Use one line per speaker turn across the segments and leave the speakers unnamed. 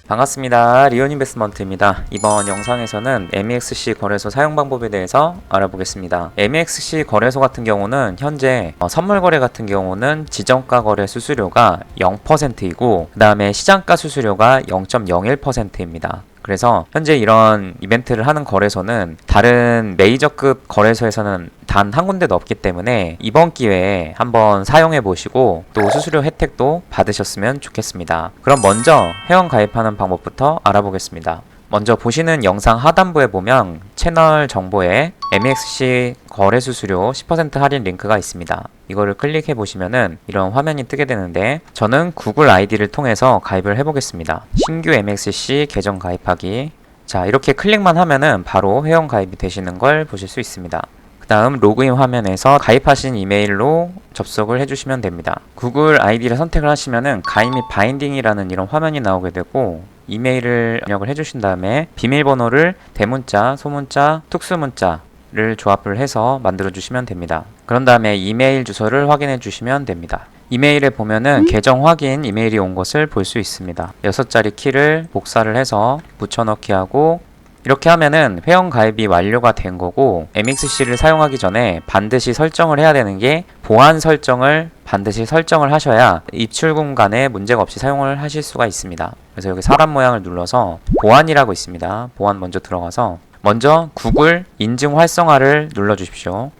반갑습니다. 리온인베스트먼트입니다. 이번 영상에서는 MEXC 거래소 사용 방법에 대해서 알아보겠습니다. MEXC 거래소 같은 경우는 현재 선물 거래 같은 경우는 지정가 거래 수수료가 0%이고 그 다음에 시장가 수수료가 0.01%입니다. 그래서 현재 이런 이벤트를 하는 거래소는 다른 메이저급 거래소에서는 단 한 군데도 없기 때문에 이번 기회에 한번 사용해 보시고 또 수수료 혜택도 받으셨으면 좋겠습니다. 그럼 먼저 회원 가입하는 방법부터 알아보겠습니다. 먼저 보시는 영상 하단부에 보면 채널 정보에 MEXC 거래 수수료 10% 할인 링크가 있습니다. 이거를 클릭해 보시면은 이런 화면이 뜨게 되는데 저는 구글 아이디를 통해서 가입을 해 보겠습니다. 신규 MEXC 계정 가입하기. 자, 이렇게 클릭만 하면은 바로 회원 가입이 되시는 걸 보실 수 있습니다. 다음 로그인 화면에서 가입하신 이메일로 접속을 해주시면 됩니다. 구글 아이디를 선택을 하시면은 가입 및 바인딩이라는 이런 화면이 나오게 되고 이메일을 입력을 해주신 다음에 비밀번호를 대문자, 소문자, 특수문자를 조합을 해서 만들어 주시면 됩니다. 그런 다음에 이메일 주소를 확인해 주시면 됩니다. 이메일에 보면은 계정 확인 이메일이 온 것을 볼 수 있습니다. 6자리 키를 복사를 해서 붙여넣기 하고 이렇게 하면은 회원 가입이 완료가 된 거고 MEXC를 사용하기 전에 반드시 설정을 해야 되는 게 보안 설정을 반드시 설정을 하셔야 입출 공간에 문제가 없이 사용을 하실 수가 있습니다. 그래서 여기 사람 모양을 눌러서 보안이라고 있습니다. 보안 먼저 들어가서 먼저 구글 인증 활성화를 눌러 주십시오.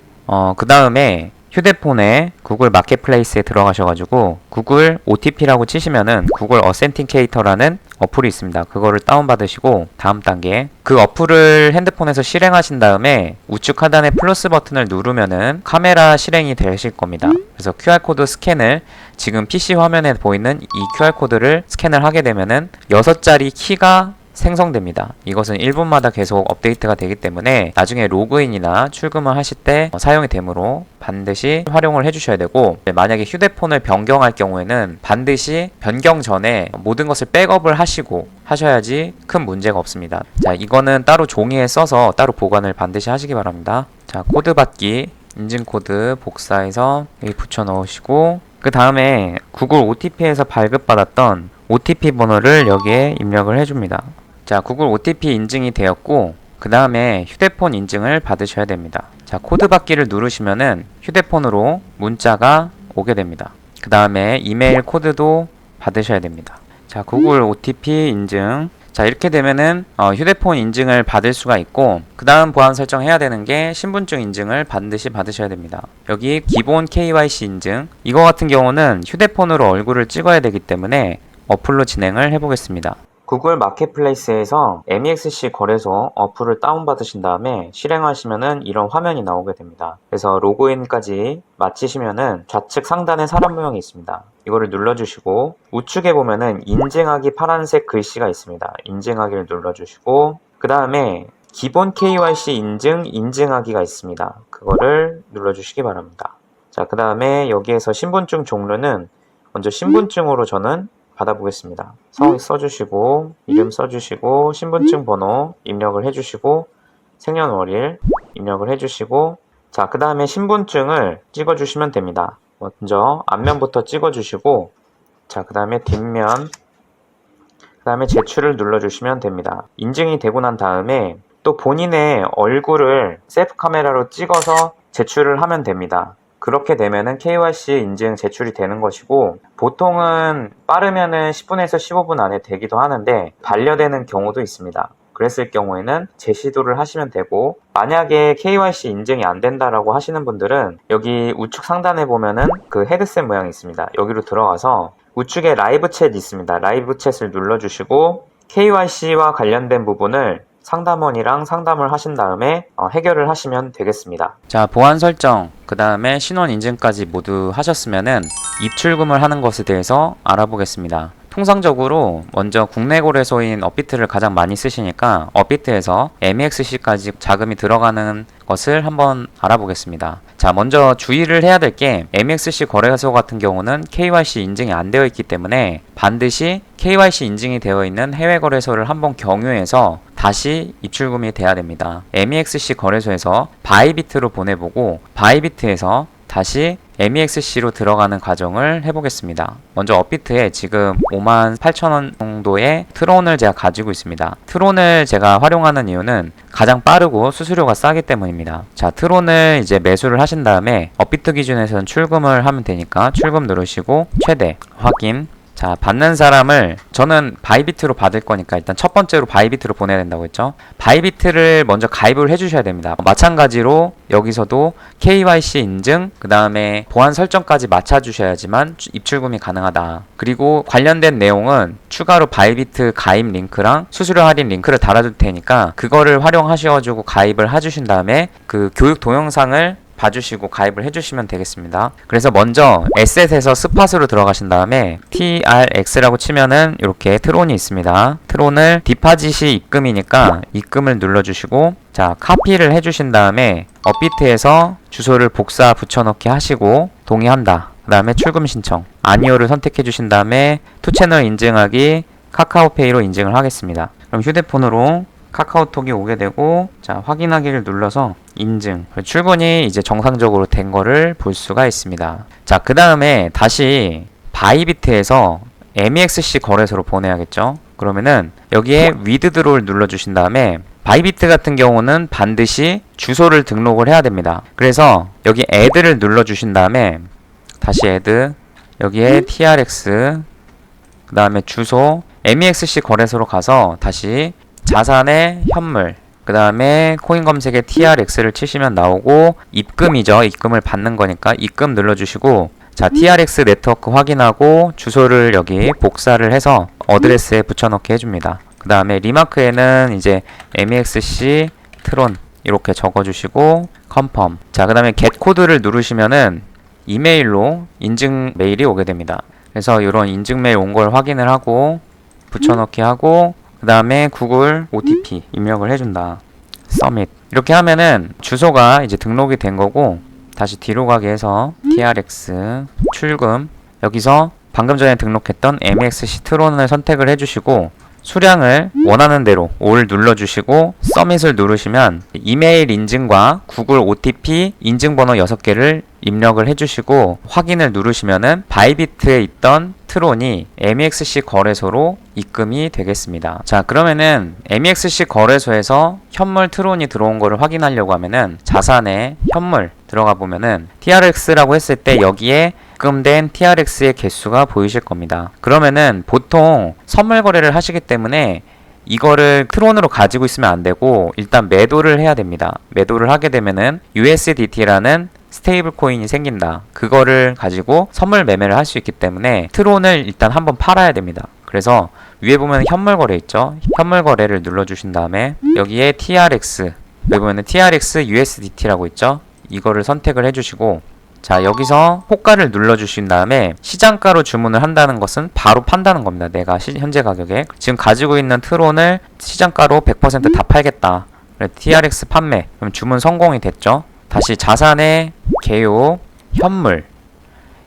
그 다음에 휴대폰에 구글 마켓플레이스에 들어가셔가지고 구글 OTP라고 치시면은 구글 어센티케이터라는 어플이 있습니다. 그거를 다운받으시고 다음 단계 그 어플을 핸드폰에서 실행하신 다음에 우측 하단의 플러스 버튼을 누르면은 카메라 실행이 되실 겁니다. 그래서 QR코드 스캔을 지금 PC 화면에 보이는 이 QR코드를 스캔을 하게 되면은 6자리 키가 생성됩니다. 이것은 1분마다 계속 업데이트가 되기 때문에 나중에 로그인이나 출금을 하실 때 사용이 되므로 반드시 활용을 해주셔야 되고 만약에 휴대폰을 변경할 경우에는 반드시 변경 전에 모든 것을 백업을 하시고 하셔야지 큰 문제가 없습니다. 자, 이거는 따로 종이에 써서 따로 보관을 반드시 하시기 바랍니다. 자, 코드 받기 인증코드 복사해서 여기 붙여 넣으시고 그 다음에 구글 OTP에서 발급받았던 OTP 번호를 여기에 입력을 해줍니다. 자, 구글 OTP 인증이 되었고 그 다음에 휴대폰 인증을 받으셔야 됩니다. 자, 코드 받기를 누르시면은 휴대폰으로 문자가 오게 됩니다. 그 다음에 이메일 코드도 받으셔야 됩니다. 자, 구글 OTP 인증. 자, 이렇게 되면은 휴대폰 인증을 받을 수가 있고 그 다음 보안 설정해야 되는 게 신분증 인증을 반드시 받으셔야 됩니다. 여기 기본 KYC 인증 이거 같은 경우는 휴대폰으로 얼굴을 찍어야 되기 때문에 어플로 진행을 해보겠습니다. 구글 마켓플레이스에서 MEXC 거래소 어플을 다운받으신 다음에 실행하시면은 이런 화면이 나오게 됩니다. 그래서 로그인까지 마치시면은 좌측 상단에 사람 모양이 있습니다. 이거를 눌러주시고 우측에 보면은 인증하기 파란색 글씨가 있습니다. 인증하기를 눌러주시고 그 다음에 기본 KYC 인증하기가 있습니다. 그거를 눌러주시기 바랍니다. 자, 그 다음에 여기에서 신분증 종류는 먼저 신분증으로 저는 받아보겠습니다. 성의 써주시고 이름 써주시고 신분증 번호 입력을 해주시고 생년월일 입력을 해주시고 자, 그 다음에 신분증을 찍어주시면 됩니다. 먼저 앞면부터 찍어주시고 자, 그 다음에 뒷면 그 다음에 제출을 눌러주시면 됩니다. 인증이 되고 난 다음에 또 본인의 얼굴을 셀프 카메라로 찍어서 제출을 하면 됩니다. 그렇게 되면은 KYC 인증 제출이 되는 것이고 보통은 빠르면은 10분에서 15분 안에 되기도 하는데 반려되는 경우도 있습니다. 그랬을 경우에는 재시도를 하시면 되고 만약에 KYC 인증이 안 된다라고 하시는 분들은 여기 우측 상단에 보면은 그 헤드셋 모양이 있습니다. 여기로 들어가서 우측에 라이브 챗 있습니다. 라이브 챗을 눌러주시고 KYC와 관련된 부분을 상담원이랑 상담을 하신 다음에 해결을 하시면 되겠습니다. 자, 보안 설정, 그 다음에 신원 인증까지 모두 하셨으면은 입출금을 하는 것에 대해서 알아보겠습니다. 통상적으로 먼저 국내 거래소인 업비트를 가장 많이 쓰시니까 업비트에서 MEXC까지 자금이 들어가는 것을 한번 알아보겠습니다. 자, 먼저 주의를 해야 될 게 MEXC 거래소 같은 경우는 KYC 인증이 안 되어 있기 때문에 반드시 KYC 인증이 되어 있는 해외 거래소를 한번 경유해서 다시 입출금이 돼야 됩니다. MEXC 거래소에서 바이비트로 보내보고 바이비트에서 다시 MEXC로 들어가는 과정을 해보겠습니다. 먼저 업비트에 지금 58,000원 정도의 트론을 제가 가지고 있습니다. 트론을 제가 활용하는 이유는 가장 빠르고 수수료가 싸기 때문입니다. 자, 트론을 이제 매수를 하신 다음에 업비트 기준에서는 출금을 하면 되니까 출금 누르시고 최대 확인. 자, 받는 사람을 저는 바이비트로 받을 거니까 일단 첫 번째로 바이비트로 보내야 된다고 했죠. 바이비트를 먼저 가입을 해주셔야 됩니다. 마찬가지로 여기서도 KYC 인증, 그 다음에 보안 설정까지 맞춰주셔야지만 입출금이 가능하다. 그리고 관련된 내용은 추가로 바이비트 가입 링크랑 수수료 할인 링크를 달아줄 테니까 그거를 활용하셔가지고 가입을 해주신 다음에 그 교육 동영상을 봐주시고 가입을 해주시면 되겠습니다. 그래서 먼저 에셋에서 스팟으로 들어가신 다음에 TRX라고 치면은 이렇게 트론이 있습니다. 트론을 디파짓이 입금이니까 입금을 눌러주시고 자, 카피를 해주신 다음에 업비트에서 주소를 복사 붙여넣기 하시고 동의한다. 그 다음에 출금 신청 아니오를 선택해 주신 다음에 투채널 인증하기 카카오페이로 인증을 하겠습니다. 그럼 휴대폰으로 카카오톡이 오게 되고 자, 확인하기를 눌러서 인증 출근이 이제 정상적으로 된 거를 볼 수가 있습니다. 자, 그 다음에 다시 바이비트에서 MEXC 거래소로 보내야겠죠. 그러면은 여기에 위드드로를 눌러주신 다음에 바이비트 같은 경우는 반드시 주소를 등록을 해야 됩니다. 그래서 여기 애드를 눌러주신 다음에 다시 애드 여기에 TRX 그 다음에 주소 MEXC 거래소로 가서 다시 자산의 현물 그 다음에 코인 검색에 TRX를 치시면 나오고 입금이죠. 입금을 받는 거니까 입금 눌러주시고 자, TRX 네트워크 확인하고 주소를 여기 복사를 해서 어드레스에 붙여넣기 해줍니다. 그 다음에 리마크에는 이제 MEXC 트론 이렇게 적어주시고 컨펌 자, 그 다음에 get 코드를 누르시면은 이메일로 인증 메일이 오게 됩니다. 그래서 이런 인증 메일 온 걸 확인을 하고 붙여넣기 하고 그 다음에 구글 OTP 입력을 해준다. 서밋 이렇게 하면은 주소가 이제 등록이 된 거고 다시 뒤로 가게 해서 TRX 출금 여기서 방금 전에 등록했던 MEXC 트론을 선택을 해주시고 수량을 원하는 대로 올 눌러주시고 서밋을 누르시면 이메일 인증과 구글 OTP 인증번호 6개를 입력을 해주시고 확인을 누르시면은 바이비트에 있던 트론이 MEXC 거래소로 입금이 되겠습니다. 자, 그러면은 MEXC 거래소에서 현물 트론이 들어온 거를 확인하려고 하면은 자산에 현물 들어가 보면은 TRX라고 했을 때 여기에 입금된 TRX의 개수가 보이실 겁니다. 그러면은 보통 선물 거래를 하시기 때문에 이거를 트론으로 가지고 있으면 안 되고 일단 매도를 해야 됩니다. 매도를 하게 되면은 USDT라는 스테이블 코인이 생긴다. 그거를 가지고 선물 매매를 할 수 있기 때문에 트론을 일단 한번 팔아야 됩니다. 그래서 위에 보면 현물 거래 있죠. 현물 거래를 눌러주신 다음에 여기에 TRX 여기 보면 TRX USDT라고 있죠. 이거를 선택을 해주시고 자, 여기서 호가를 눌러주신 다음에 시장가로 주문을 한다는 것은 바로 판다는 겁니다. 내가 현재 가격에 지금 가지고 있는 트론을 시장가로 100%다 팔겠다. TRX 판매 그럼 주문 성공이 됐죠. 다시 자산의 개요 현물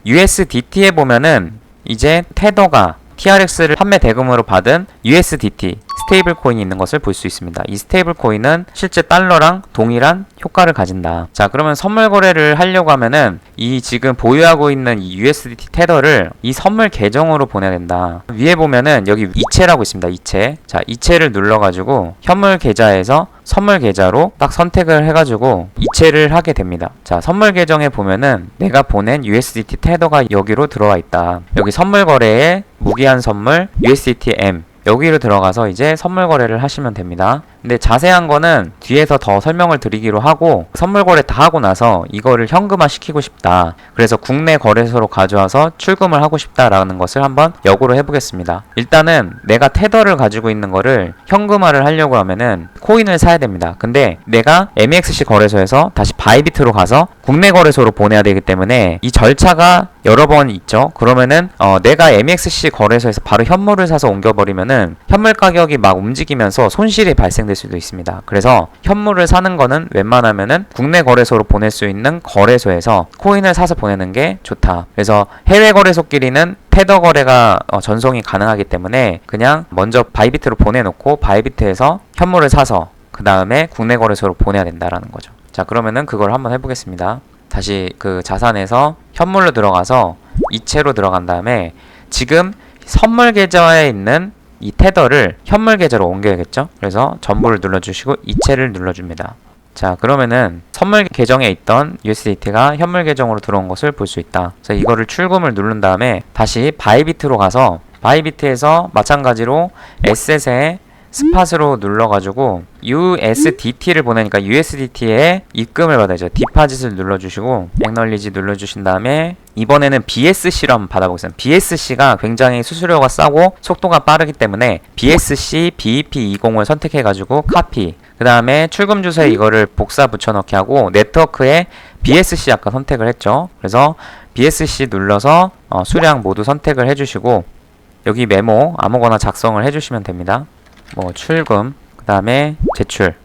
USDT에 보면은 이제 테더가 TRX를 판매 대금으로 받은 USDT 스테이블 코인이 있는 것을 볼 수 있습니다. 이 스테이블 코인은 실제 달러랑 동일한 효과를 가진다. 자, 그러면 선물 거래를 하려고 하면은 이 지금 보유하고 있는 이 USDT 테더를 이 선물 계정으로 보내야 된다. 위에 보면은 여기 이체라고 있습니다. 이체. 자, 이체를 눌러가지고 현물 계좌에서 선물 계좌로 딱 선택을 해가지고 이체를 하게 됩니다. 자, 선물 계정에 보면은 내가 보낸 USDT 테더가 여기로 들어와 있다. 여기 선물 거래에 무기한 선물 USDT M 여기로 들어가서 이제 선물 거래를 하시면 됩니다. 근데 자세한 거는 뒤에서 더 설명을 드리기로 하고 선물 거래 다 하고 나서 이거를 현금화 시키고 싶다. 그래서 국내 거래소로 가져와서 출금을 하고 싶다라는 것을 한번 역으로 해보겠습니다. 일단은 내가 테더를 가지고 있는 거를 현금화를 하려고 하면은 코인을 사야 됩니다. 근데 내가 MEXC 거래소에서 다시 바이비트로 가서 국내 거래소로 보내야 되기 때문에 이 절차가 여러 번 있죠. 그러면은 내가 MEXC 거래소에서 바로 현물을 사서 옮겨버리면은 현물 가격이 막 움직이면서 손실이 발생될 수도 있습니다. 그래서 현물을 사는 거는 웬만하면은 국내 거래소로 보낼 수 있는 거래소에서 코인을 사서 보내는 게 좋다. 그래서 해외 거래소끼리는 테더 거래가 전송이 가능하기 때문에 그냥 먼저 바이비트로 보내놓고 바이비트에서 현물을 사서 그 다음에 국내 거래소로 보내야 된다라는 거죠. 자, 그러면은 그걸 한번 해보겠습니다. 다시 그 자산에서 현물로 들어가서 이체로 들어간 다음에 지금 선물 계좌에 있는 이 테더를 현물 계좌로 옮겨야겠죠? 그래서 전부를 눌러주시고 이체를 눌러줍니다. 자, 그러면은 선물 계정에 있던 USDT가 현물 계정으로 들어온 것을 볼 수 있다. 그래서 이거를 출금을 누른 다음에 다시 바이비트로 가서 바이비트에서 마찬가지로 에셋에 스팟으로 눌러가지고 USDT를 보내니까 USDT에 입금을 받아야죠. 디파짓을 눌러주시고 액널리지 눌러주신 다음에 이번에는 BSC로 한번 받아보겠습니다. BSC가 굉장히 수수료가 싸고 속도가 빠르기 때문에 BSC BEP20을 선택해가지고 카피, 그 다음에 출금 주소에 이거를 복사 붙여넣기 하고 네트워크에 BSC 아까 선택을 했죠. 그래서 BSC 눌러서 수량 모두 선택을 해주시고 여기 메모 아무거나 작성을 해주시면 됩니다. 뭐 출금, 그 다음에 제출,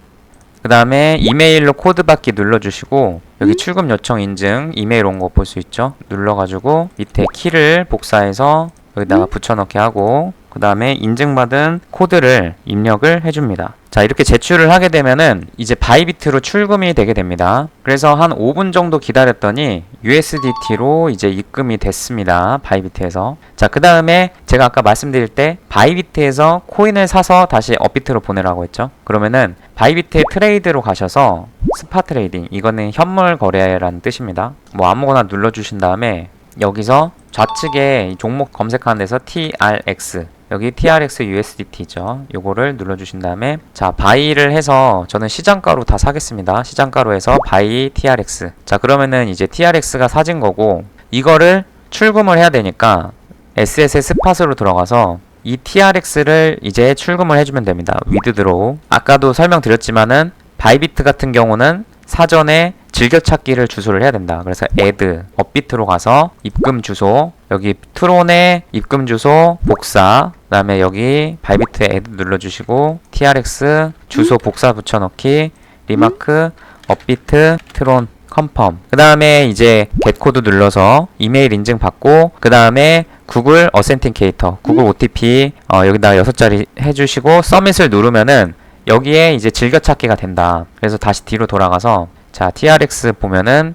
그 다음에 이메일로 코드 받기 눌러주시고 여기 출금 요청 인증 이메일 온 거 볼 수 있죠. 눌러가지고 밑에 키를 복사해서 여기다가 붙여넣기 하고 그 다음에 인증받은 코드를 입력을 해줍니다. 자, 이렇게 제출을 하게 되면은 이제 바이비트로 출금이 되게 됩니다. 그래서 한 5분 정도 기다렸더니 USDT로 이제 입금이 됐습니다. 바이비트에서. 자, 그 다음에 제가 아까 말씀드릴 때 바이비트에서 코인을 사서 다시 업비트로 보내라고 했죠. 그러면은 바이비트의 트레이드로 가셔서 스팟 트레이딩, 이거는 현물 거래라는 뜻입니다. 뭐 아무거나 눌러주신 다음에 여기서 좌측에 종목 검색하는 데서 TRX, 여기 TRX USDT죠. 요거를 눌러주신 다음에 자, 바이를 해서 저는 시장가로 다 사겠습니다. 시장가로 해서 바이 TRX. 자, 그러면은 이제 TRX가 사진 거고 이거를 출금을 해야 되니까 SS의 스팟으로 들어가서 이 TRX를 이제 출금을 해주면 됩니다. 위드드로우. 아까도 설명드렸지만은 바이비트 같은 경우는 사전에 즐겨찾기를 주소를 해야 된다. 그래서 add, 업비트로 가서 입금 주소, 여기 트론의 입금 주소 복사, 그 다음에 여기 바이비트에 add 눌러주시고 TRX 주소 복사 붙여넣기, 리마크, 업비트, 트론, 컨펌. 그 다음에 이제 get코드 눌러서 이메일 인증 받고 그 다음에 구글 어센티케이터, 구글 OTP 여기다가 6자리 해주시고 서밋을 누르면은 여기에 이제 즐겨찾기가 된다. 그래서 다시 뒤로 돌아가서 자, TRX 보면은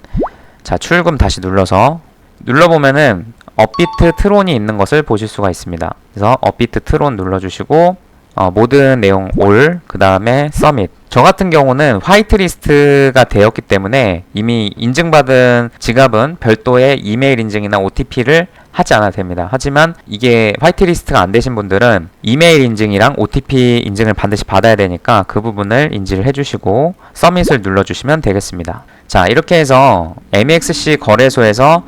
자, 출금 다시 눌러보면은 업비트 트론이 있는 것을 보실 수가 있습니다. 그래서 업비트 트론 눌러주시고 모든 내용 올, 그 다음에 서밋. 저 같은 경우는 화이트리스트가 되었기 때문에 이미 인증받은 지갑은 별도의 이메일 인증이나 OTP를 하지 않아도 됩니다. 하지만 이게 화이트리스트가 안 되신 분들은 이메일 인증이랑 OTP 인증을 반드시 받아야 되니까 그 부분을 인지를 해주시고 서밋을 눌러주시면 되겠습니다. 자, 이렇게 해서 MEXC 거래소에서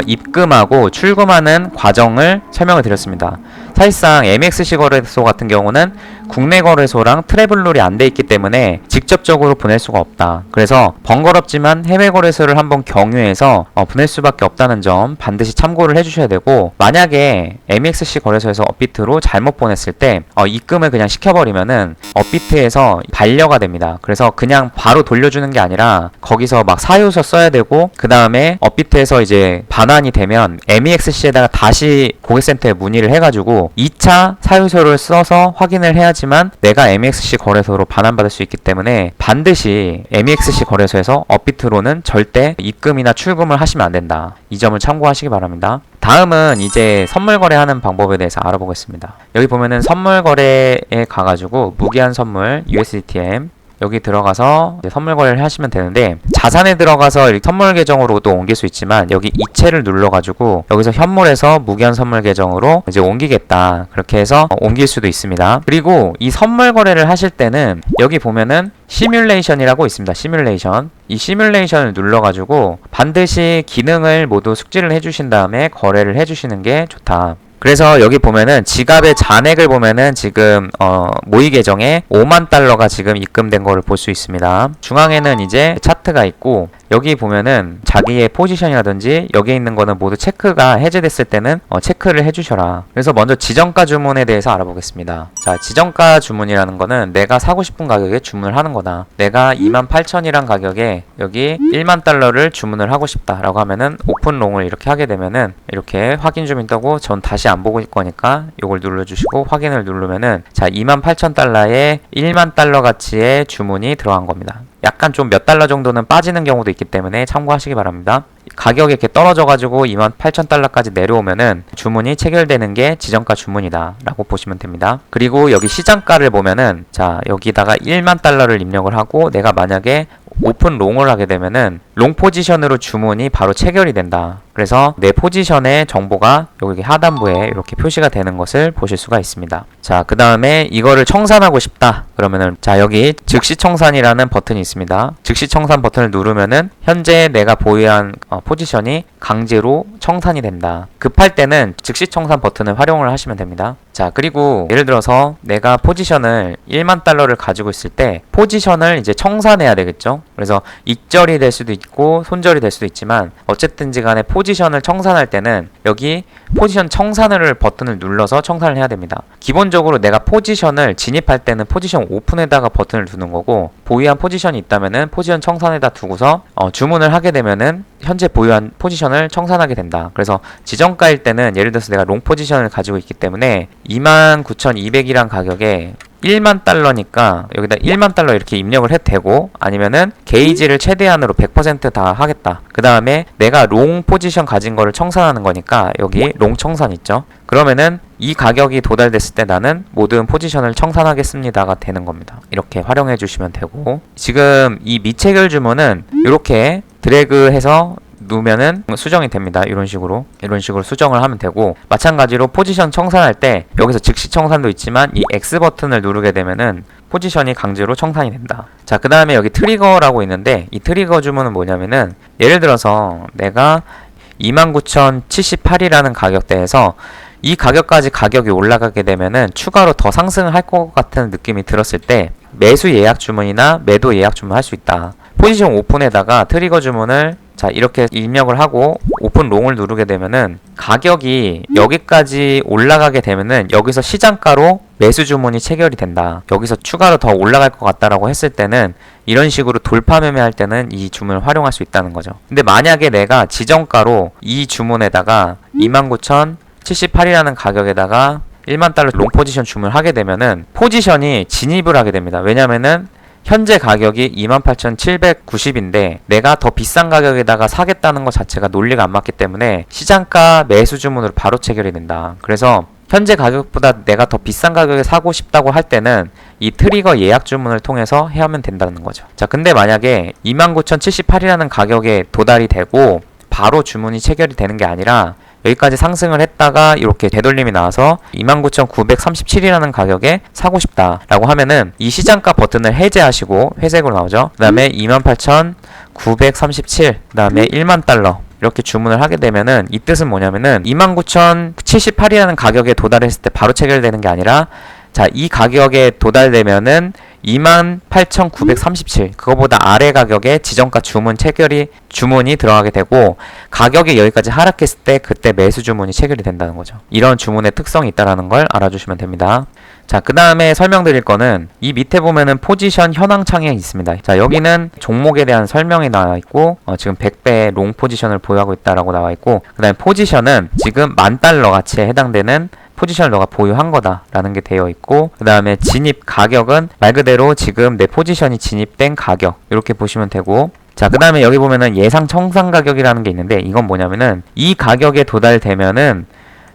입금하고 출금하는 과정을 설명을 드렸습니다. 사실상 MEXC 거래소 같은 경우는 국내 거래소랑 트래블룰이 안 돼 있기 때문에 직접적으로 보낼 수가 없다. 그래서 번거롭지만 해외 거래소를 한번 경유해서 보낼 수밖에 없다는 점 반드시 참고를 해주셔야 되고, 만약에 MEXC 거래소에서 업비트로 잘못 보냈을 때 입금을 그냥 시켜버리면은 업비트에서 반려가 됩니다. 그래서 그냥 바로 돌려주는 게 아니라 거기서 막 사유서 써야 되고, 그 다음에 업비트에서 이제 반환이 되면 MEXC에다가 다시 고객센터에 문의를 해가지고 2차 사유서를 써서 확인을 해야지만 내가 MEXC 거래소로 반환받을 수 있기 때문에 반드시 MEXC 거래소에서 업비트로는 절대 입금이나 출금을 하시면 안 된다. 이 점을 참고하시기 바랍니다. 다음은 이제 선물 거래하는 방법에 대해서 알아보겠습니다. 여기 보면은 선물 거래에 가가지고 무기한 선물 USDTM 여기 들어가서 이제 선물 거래를 하시면 되는데, 자산에 들어가서 이렇게 선물 계정으로도 옮길 수 있지만 여기 이체를 눌러가지고 여기서 현물에서 무기한 선물 계정으로 이제 옮기겠다, 그렇게 해서 옮길 수도 있습니다. 그리고 이 선물 거래를 하실 때는 여기 보면은 시뮬레이션이라고 있습니다. 시뮬레이션. 이 시뮬레이션을 눌러가지고 반드시 기능을 모두 숙지를 해주신 다음에 거래를 해주시는 게 좋다. 그래서 여기 보면은 지갑의 잔액을 보면은 지금 모의 계정에 5만 달러가 지금 입금된 거를 볼 수 있습니다. 중앙에는 이제 차트가 있고, 여기 보면은 자기의 포지션이라든지 여기에 있는 거는 모두 체크가 해제됐을 때는 체크를 해주셔라. 그래서 먼저 지정가 주문에 대해서 알아보겠습니다. 자, 지정가 주문이라는 거는 내가 사고 싶은 가격에 주문을 하는 거다. 내가 28,000이란 가격에 여기 1만 달러를 주문을 하고 싶다 라고 하면은 오픈롱을 이렇게 하게 되면은 이렇게 확인 좀 있다고, 전 다시 안 보고 있을 거니까 이걸 눌러주시고 확인을 누르면은 자, 28,000달러에 1만 달러 가치의 주문이 들어간 겁니다. 약간 좀 몇 달러 정도는 빠지는 경우도 있기 때문에 참고하시기 바랍니다. 가격이 이렇게 떨어져가지고 28,000달러까지 내려오면은 주문이 체결되는 게 지정가 주문이다 라고 보시면 됩니다. 그리고 여기 시장가를 보면은 자 여기다가 1만 달러를 입력을 하고 내가 만약에 오픈 롱을 하게 되면은 롱 포지션으로 주문이 바로 체결이 된다. 그래서 내 포지션의 정보가 여기 하단부에 이렇게 표시가 되는 것을 보실 수가 있습니다. 자, 그 다음에 이거를 청산하고 싶다. 그러면은 자 여기 즉시 청산이라는 버튼이 있습니다. 즉시 청산 버튼을 누르면은 현재 내가 보유한 포지션이 강제로 청산이 된다. 급할 때는 즉시 청산 버튼을 활용을 하시면 됩니다. 자, 그리고 예를 들어서 내가 포지션을 1만 달러를 가지고 있을 때 포지션을 이제 청산해야 되겠죠. 그래서 익절이 될 수도 있고 손절이 될 수도 있지만 어쨌든지 간에 포지션을 청산할 때는 여기 포지션 청산을 버튼을 눌러서 청산을 해야 됩니다. 기본적으로 내가 포지션을 진입할 때는 포지션 오픈에다가 버튼을 두는 거고 보유한 포지션이 있다면은 포지션 청산에다 두고서 주문을 하게 되면은 현재 보유한 포지션을 청산하게 된다. 그래서 지정가일 때는 예를 들어서 내가 롱 포지션을 가지고 있기 때문에 29,200이란 가격에 1만 달러니까 여기다 1만 달러 이렇게 입력을 해도 되고 아니면은 게이지를 최대한으로 100% 다 하겠다. 그 다음에 내가 롱 포지션 가진 거를 청산하는 거니까 여기 롱 청산 있죠. 그러면은 이 가격이 도달됐을 때 나는 모든 포지션을 청산하겠습니다가 되는 겁니다. 이렇게 활용해 주시면 되고 지금 이 미체결 주문은 이렇게 드래그해서 누면은 수정이 됩니다. 이런 식으로 수정을 하면 되고 마찬가지로 포지션 청산할 때 여기서 즉시 청산도 있지만 이 X 버튼을 누르게 되면은 포지션이 강제로 청산이 된다. 자, 그 다음에 여기 트리거라고 있는데 이 트리거 주문은 뭐냐면은 예를 들어서 내가 29,078이라는 가격대에서 이 가격까지 가격이 올라가게 되면은 추가로 더 상승을 할 것 같은 느낌이 들었을 때 매수 예약 주문이나 매도 예약 주문 할 수 있다. 포지션 오픈에다가 트리거 주문을 자 이렇게 입력을 하고 오픈 롱을 누르게 되면은 가격이 여기까지 올라가게 되면은 여기서 시장가로 매수 주문이 체결이 된다. 여기서 추가로 더 올라갈 것 같다라고 했을 때는 이런 식으로 돌파 매매할 때는 이 주문을 활용할 수 있다는 거죠. 근데 만약에 내가 지정가로 이 주문에다가 29,078이라는 가격에다가 1만 달러 롱 포지션 주문을 하게 되면은 포지션이 진입을 하게 됩니다. 왜냐면은 현재 가격이 28,790인데 내가 더 비싼 가격에다가 사겠다는 것 자체가 논리가 안 맞기 때문에 시장가 매수 주문으로 바로 체결이 된다. 그래서 현재 가격보다 내가 더 비싼 가격에 사고 싶다고 할 때는 이 트리거 예약 주문을 통해서 해야만 된다는 거죠. 자, 근데 만약에 29,078이라는 가격에 도달이 되고 바로 주문이 체결이 되는 게 아니라 여기까지 상승을 했다가 이렇게 되돌림이 나와서 29,937이라는 가격에 사고 싶다라고 하면은 이 시장가 버튼을 해제하시고 회색으로 나오죠. 그 다음에 28,937, 그 다음에 1만 달러 이렇게 주문을 하게 되면은 이 뜻은 뭐냐면은 29,078이라는 가격에 도달했을 때 바로 체결되는 게 아니라 자, 이 가격에 도달되면은 28,937 그거보다 아래 가격에 지정가 주문이 들어가게 되고 가격이 여기까지 하락했을 때 그때 매수 주문이 체결이 된다는 거죠. 이런 주문의 특성이 있다라는 걸 알아주시면 됩니다. 자, 그 다음에 설명드릴 거는 이 밑에 보면은 포지션 현황 창에 있습니다. 자, 여기는 종목에 대한 설명이 나와 있고 지금 100배 롱 포지션을 보유하고 있다라고 나와 있고 그 다음에 포지션은 지금 10,000달러 가치에 해당되는 포지션을 너가 보유한 거다라는 게 되어 있고 그 다음에 진입 가격은 말 그대로 지금 내 포지션이 진입된 가격 이렇게 보시면 되고 자, 그 다음에 여기 보면은 예상 청산 가격이라는 게 있는데 이건 뭐냐면은 이 가격에 도달되면은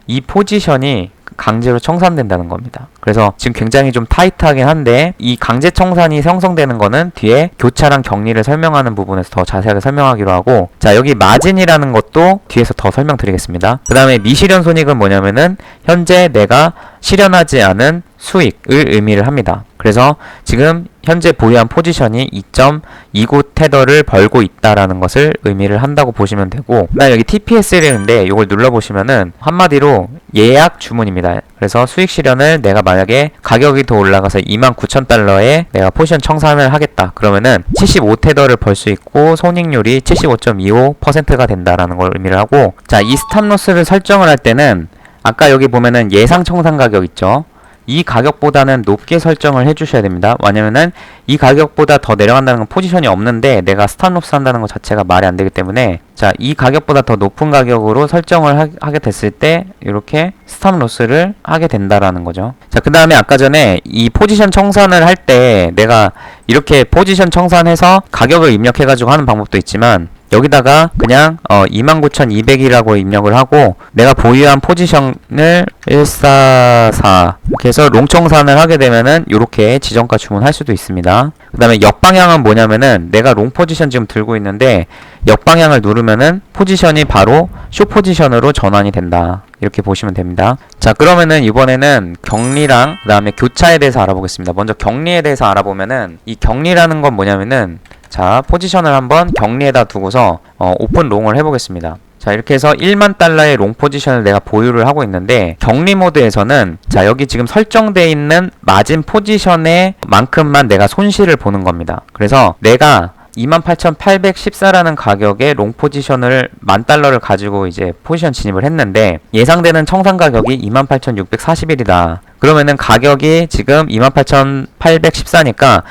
이 포지션이 강제로 청산된다는 겁니다. 그래서 지금 굉장히 좀 타이트하긴 한데 이 강제 청산이 형성되는 거는 뒤에 교차랑 격리를 설명하는 부분에서 더 자세하게 설명하기로 하고 자, 여기 마진이라는 것도 뒤에서 더 설명드리겠습니다. 그 다음에 미실현 손익은 뭐냐면은 현재 내가 실현하지 않은 수익을 의미를 합니다. 그래서 지금 현재 보유한 포지션이 2.29 테더를 벌고 있다라는 것을 의미를 한다고 보시면 되고 그다음 여기 TPS라는데 이걸 눌러보시면은 한마디로 예약 주문입니다. 그래서 수익 실현을 내가 만약에 가격이 더 올라가서 29,000달러에 내가 포지션 청산을 하겠다. 그러면은 75 테더를 벌 수 있고 손익률이 75.25%가 된다라는 걸 의미를 하고 자, 이 스탑로스를 설정을 할 때는 아까 여기 보면은 예상 청산 가격 있죠. 이 가격보다는 높게 설정을 해주셔야 됩니다. 왜냐면은 이 가격보다 더 내려간다는 건 포지션이 없는데 내가 스탑로스 한다는 것 자체가 말이 안 되기 때문에 자, 이 가격보다 더 높은 가격으로 설정을 하게 됐을 때 이렇게 스탑로스를 하게 된다라는 거죠. 자, 그 다음에 아까 전에 이 포지션 청산을 할 때 내가 이렇게 포지션 청산해서 가격을 입력해가지고 하는 방법도 있지만 여기다가 그냥 29,200이라고 입력을 하고 내가 보유한 포지션을 144 이렇게 해서 롱 청산을 하게 되면은 이렇게 지정가 주문할 수도 있습니다. 그 다음에 역방향은 뭐냐면은 내가 롱 포지션 지금 들고 있는데 역방향을 누르면은 포지션이 바로 숏 포지션으로 전환이 된다. 이렇게 보시면 됩니다. 자, 그러면은 이번에는 격리랑 그 다음에 교차에 대해서 알아보겠습니다. 먼저 격리에 대해서 알아보면은 이 격리라는 건 뭐냐면은 자, 포지션을 한번 격리에다 두고서 오픈 롱을 해보겠습니다. 자, 이렇게 해서 1만 달러의 롱 포지션을 내가 보유를 하고 있는데 격리 모드에서는 자, 여기 지금 설정되어 있는 마진 포지션의 만큼만 내가 손실을 보는 겁니다. 그래서 내가 28,814라는 가격의 롱 포지션을 10,000달러를 가지고 이제 포지션 진입을 했는데 예상되는 청산 가격이 28,641이다. 그러면은 가격이 지금 28,814니까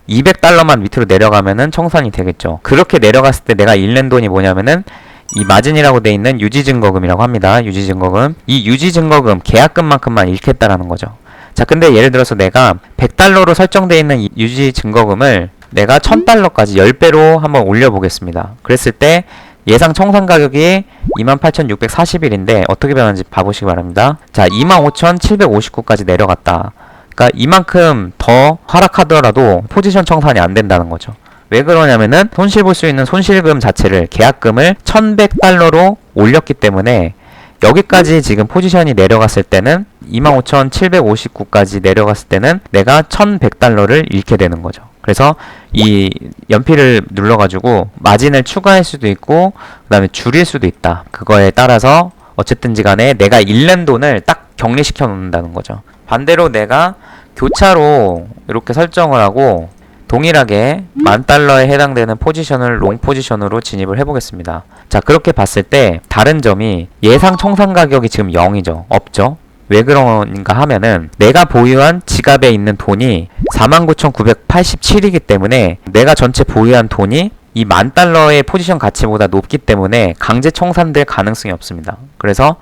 200달러만 밑으로 내려가면은 청산이 되겠죠. 그렇게 내려갔을 때 내가 잃는 돈이 뭐냐면은 이 마진이라고 돼 있는 유지증거금이라고 합니다. 유지증거금. 이 유지증거금 계약금만큼만 잃겠다라는 거죠. 자, 근데 예를 들어서 내가 100달러로 설정되어 있는 이 유지증거금을 내가 1000달러까지 10배로 한번 올려보겠습니다. 그랬을 때 예상 청산 가격이 28,641인데 어떻게 변하는지 봐보시기 바랍니다. 자, 25,759까지 내려갔다. 그러니까 이만큼 더 하락하더라도 포지션 청산이 안 된다는 거죠. 왜 그러냐면은 손실 볼 수 있는 손실금 자체를 계약금을 1,100달러로 올렸기 때문에 여기까지 지금 포지션이 내려갔을 때는 25,759까지 내려갔을 때는 내가 1,100달러를 잃게 되는 거죠. 그래서 이 연필을 눌러가지고 마진을 추가할 수도 있고 그 다음에 줄일 수도 있다. 그거에 따라서 어쨌든지 간에 내가 잃는 돈을 딱 격리시켜 놓는다는 거죠. 반대로 내가 교차로 이렇게 설정을 하고 동일하게 10,000달러에 해당되는 포지션을 롱 포지션으로 진입을 해보겠습니다. 자, 그렇게 봤을 때 다른 점이 예상 청산 가격이 지금 0이죠. 없죠. 왜 그런가 하면은 내가 보유한 지갑에 있는 돈이 49,987이기 때문에 내가 전체 보유한 돈이 이 10,000달러의 포지션 가치보다 높기 때문에 강제 청산될 가능성이 없습니다. 그래서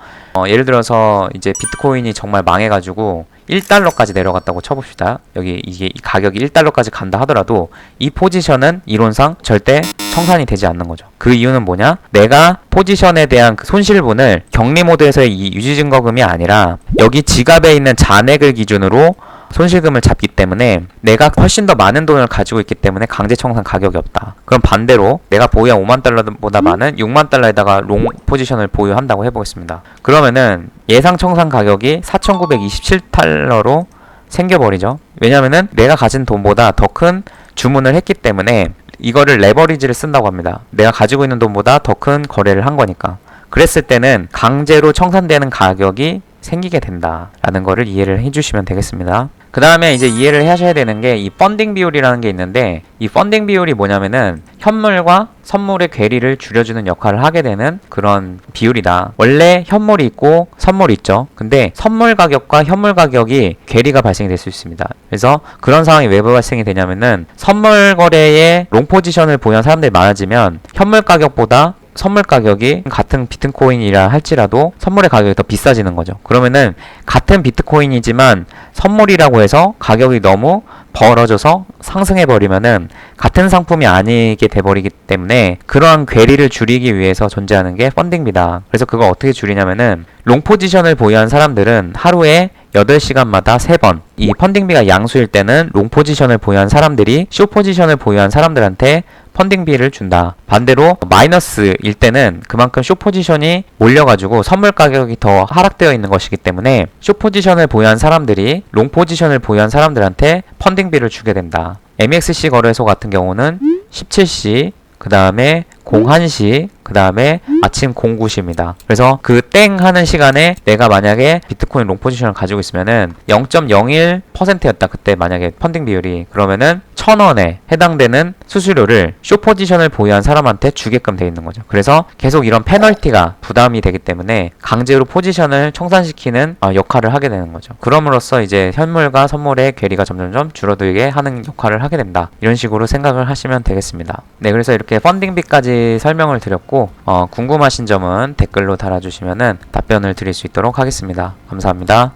예를 들어서 이제 비트코인이 정말 망해가지고 1달러까지 내려갔다고 쳐봅시다. 여기 이게 가격이 1달러까지 간다 하더라도 이 포지션은 이론상 절대 청산이 되지 않는 거죠. 그 이유는 뭐냐? 내가 포지션에 대한 그 손실분을 격리 모드에서의 이 유지증거금이 아니라 여기 지갑에 있는 잔액을 기준으로 손실금을 잡기 때문에 내가 훨씬 더 많은 돈을 가지고 있기 때문에 강제 청산 가격이 없다. 그럼 반대로 내가 보유한 50,000달러보다 많은 60,000달러에다가 롱 포지션을 보유한다고 해보겠습니다. 그러면은 예상 청산 가격이 4,927달러로 생겨버리죠. 왜냐면은 내가 가진 돈보다 더 큰 주문을 했기 때문에 이거를 레버리지를 쓴다고 합니다. 내가 가지고 있는 돈보다 더 큰 거래를 한 거니까. 그랬을 때는 강제로 청산되는 가격이 생기게 된다라는 거를 이해를 해주시면 되겠습니다. 그 다음에 이제 이해를 하셔야 되는 게 이 펀딩 비율이라는 게 있는데 이 펀딩 비율이 뭐냐면은 현물과 선물의 괴리를 줄여주는 역할을 하게 되는 그런 비율이다. 원래 현물이 있고 선물이 있죠. 근데 선물 가격과 현물 가격이 괴리가 발생이 될 수 있습니다. 그래서 그런 상황이 왜 발생이 되냐면은 선물 거래에 롱 포지션을 보유한 사람들이 많아지면 현물 가격보다 선물 가격이 같은 비트코인이라 할지라도 선물의 가격이 더 비싸지는 거죠. 그러면은 같은 비트코인이지만 선물이라고 해서 가격이 너무 벌어져서 상승해 버리면은 같은 상품이 아니게 돼버리기 때문에 그러한 괴리를 줄이기 위해서 존재하는 게 펀딩비다. 그래서 그거 어떻게 줄이냐면은 롱 포지션을 보유한 사람들은 하루에 8시간마다 3번 이 펀딩비가 양수일 때는 롱 포지션을 보유한 사람들이 숏 포지션을 보유한 사람들한테 펀딩비를 준다. 반대로 마이너스일 때는 그만큼 숏 포지션이 올려가지고 선물 가격이 더 하락되어 있는 것이기 때문에 숏 포지션을 보유한 사람들이 롱 포지션을 보유한 사람들한테 펀딩비를 주게 된다. MEXC 거래소 같은 경우는 17시 그 다음에 01시 그 다음에 아침 09시입니다. 그래서 그 땡 하는 시간에 내가 만약에 비트코인 롱 포지션을 가지고 있으면은 0.01%였다. 그때 만약에 펀딩 비율이 그러면은 1,000원에 해당되는 수수료를 숏 포지션을 보유한 사람한테 주게끔 돼 있는 거죠. 그래서 계속 이런 페널티가 부담이 되기 때문에 강제로 포지션을 청산시키는 역할을 하게 되는 거죠. 그럼으로써 이제 현물과 선물의 괴리가 점점점 줄어들게 하는 역할을 하게 된다. 이런 식으로 생각을 하시면 되겠습니다. 네, 그래서 이렇게 펀딩비까지 설명을 드렸고 궁금하신 점은 댓글로 달아주시면은 답변을 드릴 수 있도록 하겠습니다. 감사합니다.